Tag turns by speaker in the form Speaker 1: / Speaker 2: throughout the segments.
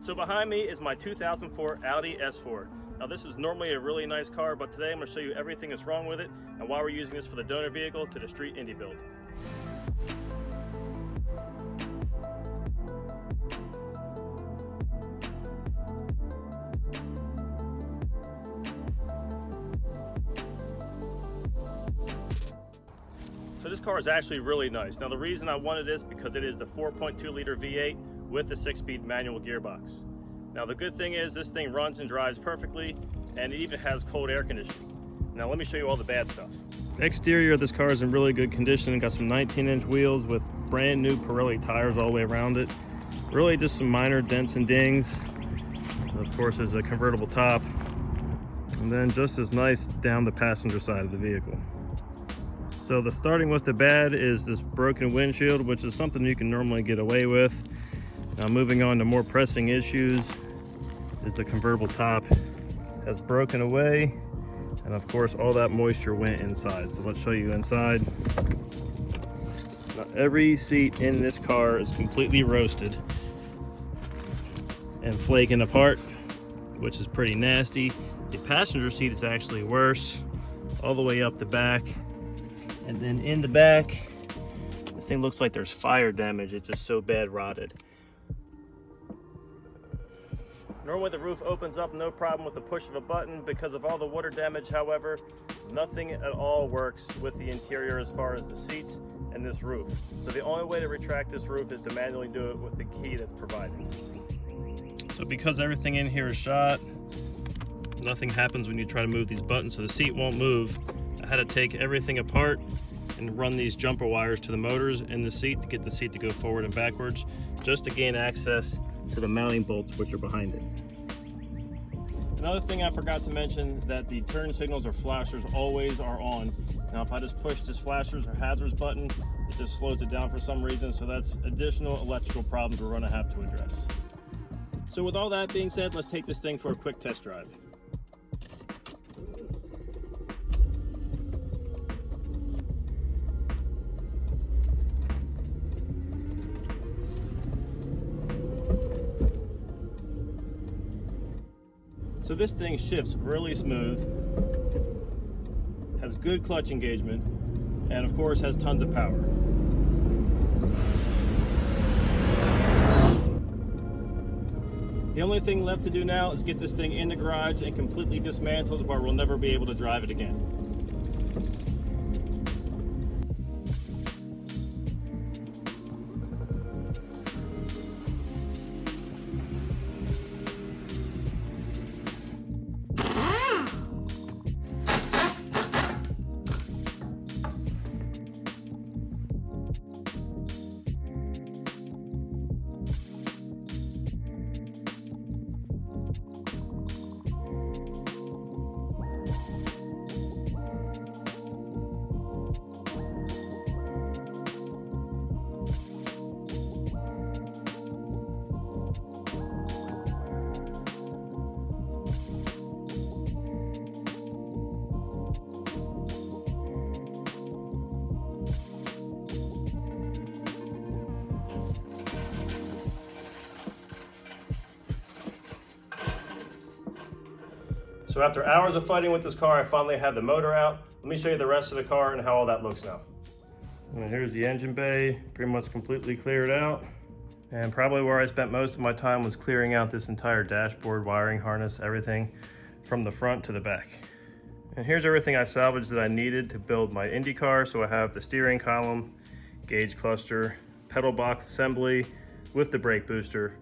Speaker 1: So behind me is my 2004 Audi S4. Now this is normally a really nice car, but today I'm going to show you everything that's wrong with it and why we're using this for the donor vehicle to the street Indy build. So this car is actually really nice. Now the reason I wanted this because it is the 4.2 liter V8 with the 6-speed manual gearbox. Now the good thing is this thing runs and drives perfectly, and it even has cold air conditioning. Now let me show you all the bad stuff. The exterior of this car is in really good condition. Got some 19-inch wheels with brand new Pirelli tires all the way around it. Really just some minor dents and dings. Of course there's a convertible top. And then just as nice down the passenger side of the vehicle. So starting with the bad is this broken windshield, which is something you can normally get away with. Now moving on to more pressing issues is the convertible top has broken away, and of course all that moisture went inside. So let's show you inside. Now every seat in this car is completely roasted and flaking apart, which is pretty nasty. The passenger seat is actually worse, all the way up the back. And then in the back, this thing looks like there's fire damage. It's just so bad rotted. Normally the roof opens up no problem with the push of a button. Because of all the water damage, however, nothing at all works with the interior as far as the seats and this roof. So the only way to retract this roof is to manually do it with the key that's provided. So because everything in here is shot, nothing happens when you try to move these buttons, so the seat won't move. I had to take everything apart and run these jumper wires to the motors in the seat to get the seat to go forward and backwards, just to gain access to the mounting bolts which are behind it. Another thing I forgot to mention, that the turn signals or flashers always are on. Now if I just push this flashers or hazards button, it just slows it down for some reason, so that's additional electrical problems we're going to have to address. So with all that being said, let's take this thing for a quick test drive. So this thing shifts really smooth, has good clutch engagement, and of course has tons of power. The only thing left to do now is get this thing in the garage and completely dismantled, where we'll never be able to drive it again. So after hours of fighting with this car, I finally have the motor out. Let me show you the rest of the car and how all that looks now. And here's the engine bay, pretty much completely cleared out. And probably where I spent most of my time was clearing out this entire dashboard, wiring harness, everything from the front to the back. And here's everything I salvaged that I needed to build my Indy car. So I have the steering column, gauge cluster, pedal box assembly with the brake booster.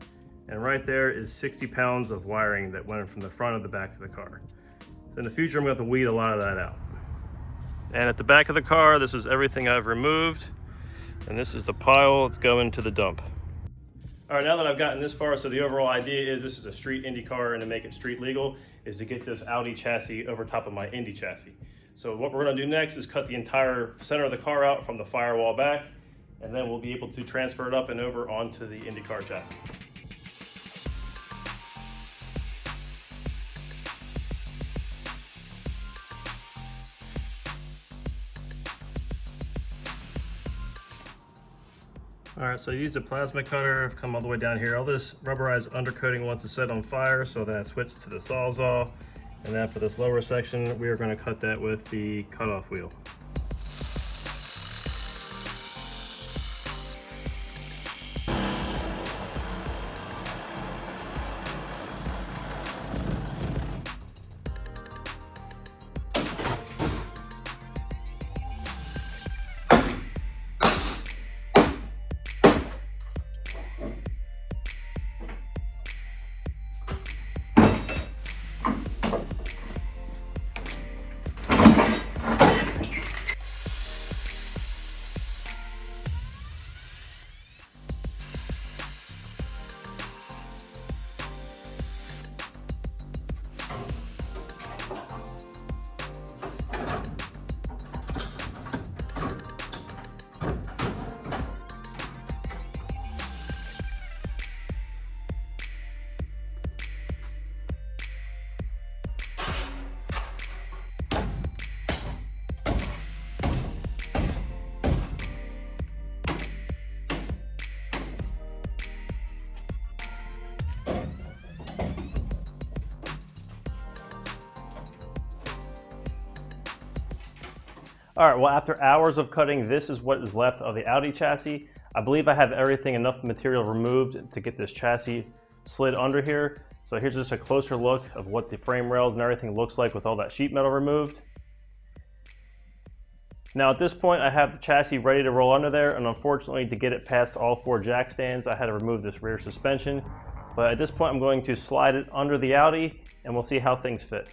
Speaker 1: And right there is 60 pounds of wiring that went from the front of the back of the car. So in the future, I'm going to have to weed a lot of that out. And at the back of the car, this is everything I've removed. And this is the pile that's going to the dump. All right, now that I've gotten this far, so the overall idea is this is a street Indy car, and to make it street legal is to get this Audi chassis over top of my Indy chassis. So what we're going to do next is cut the entire center of the car out from the firewall back, and then we'll be able to transfer it up and over onto the Indy car chassis. All right, so I used a plasma cutter. I've come all the way down here. All this rubberized undercoating wants to set on fire, so then I switched to the Sawzall. And then for this lower section, we are going to cut that with the cutoff wheel. All right, well, after hours of cutting, this is what is left of the Audi chassis. I believe I have everything, enough material removed to get this chassis slid under here. So here's just a closer look of what the frame rails and everything looks like with all that sheet metal removed. Now at this point, I have the chassis ready to roll under there, and unfortunately to get it past all 4 jack stands, I had to remove this rear suspension. But at this point, I'm going to slide it under the Audi and we'll see how things fit.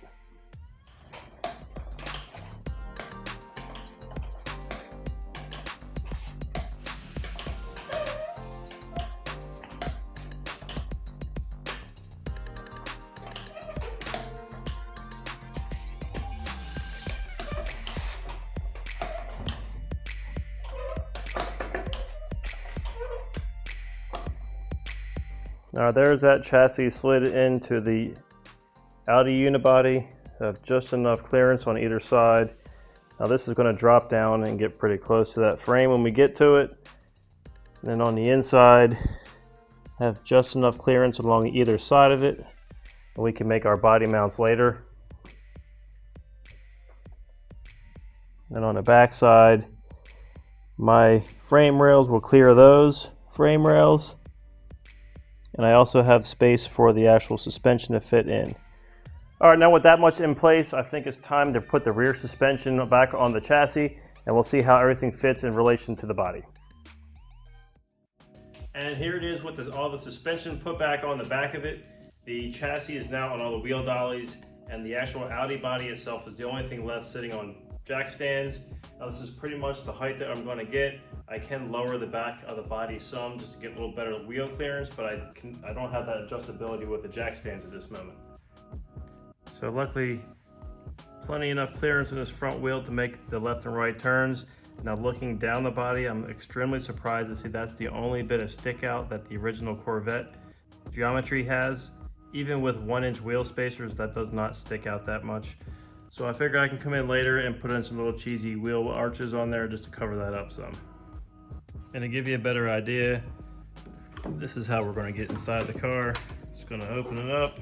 Speaker 1: Now there's that chassis slid into the Audi unibody. Have just enough clearance on either side. Now this is going to drop down and get pretty close to that frame when we get to it. And then on the inside, have just enough clearance along either side of it. And we can make our body mounts later. And on the back side, my frame rails will clear those frame rails. And I also have space for the actual suspension to fit in. All right, now with that much in place, I think it's time to put the rear suspension back on the chassis, and we'll see how everything fits in relation to the body. And here it is with all the suspension put back on the back of it. The chassis is now on all the wheel dollies, and the actual Audi body itself is the only thing left sitting on jack stands. Now this is pretty much the height that I'm going to get. I can lower the back of the body some just to get a little better wheel clearance, but I don't have that adjustability with the jack stands at this moment. So luckily, plenty enough clearance in this front wheel to make the left and right turns. Now looking down the body, I'm extremely surprised to see that's the only bit of stick out that the original Corvette geometry has. Even with 1-inch wheel spacers, that does not stick out that much. So I figure I can come in later and put in some little cheesy wheel arches on there just to cover that up some. And to give you a better idea, this is how we're going to get inside the car. Just going to open it up.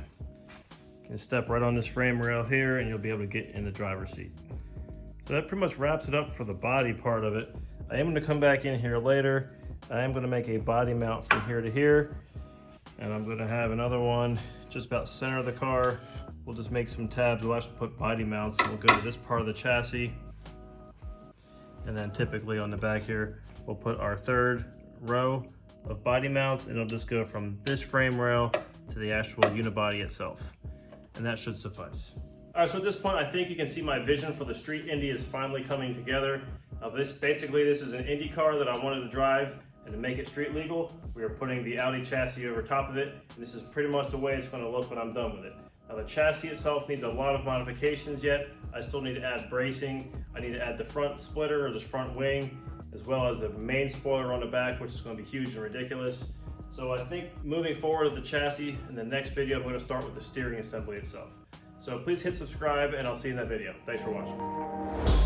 Speaker 1: You can step right on this frame rail here and you'll be able to get in the driver's seat. So that pretty much wraps it up for the body part of it. I am going to come back in here later. I am going to make a body mount from here to here. And I'm going to have another one just about center of the car. We'll just make some tabs. We'll actually put body mounts and we'll go to this part of the chassis. And then typically on the back here, we'll put our third row of body mounts, and it'll just go from this frame rail to the actual unibody itself. And that should suffice. All right, so at this point, I think you can see my vision for the street Indy is finally coming together. This is an Indy car that I wanted to drive, and to make it street legal, we are putting the Audi chassis over top of it. And this is pretty much the way it's going to look when I'm done with it. Now the chassis itself needs a lot of modifications yet. I still need to add bracing. I need to add the front splitter or the front wing, as well as the main spoiler on the back, which is going to be huge and ridiculous. So I think moving forward with the chassis, in the next video, I'm going to start with the steering assembly itself. So please hit subscribe, and I'll see you in that video. Thanks for watching.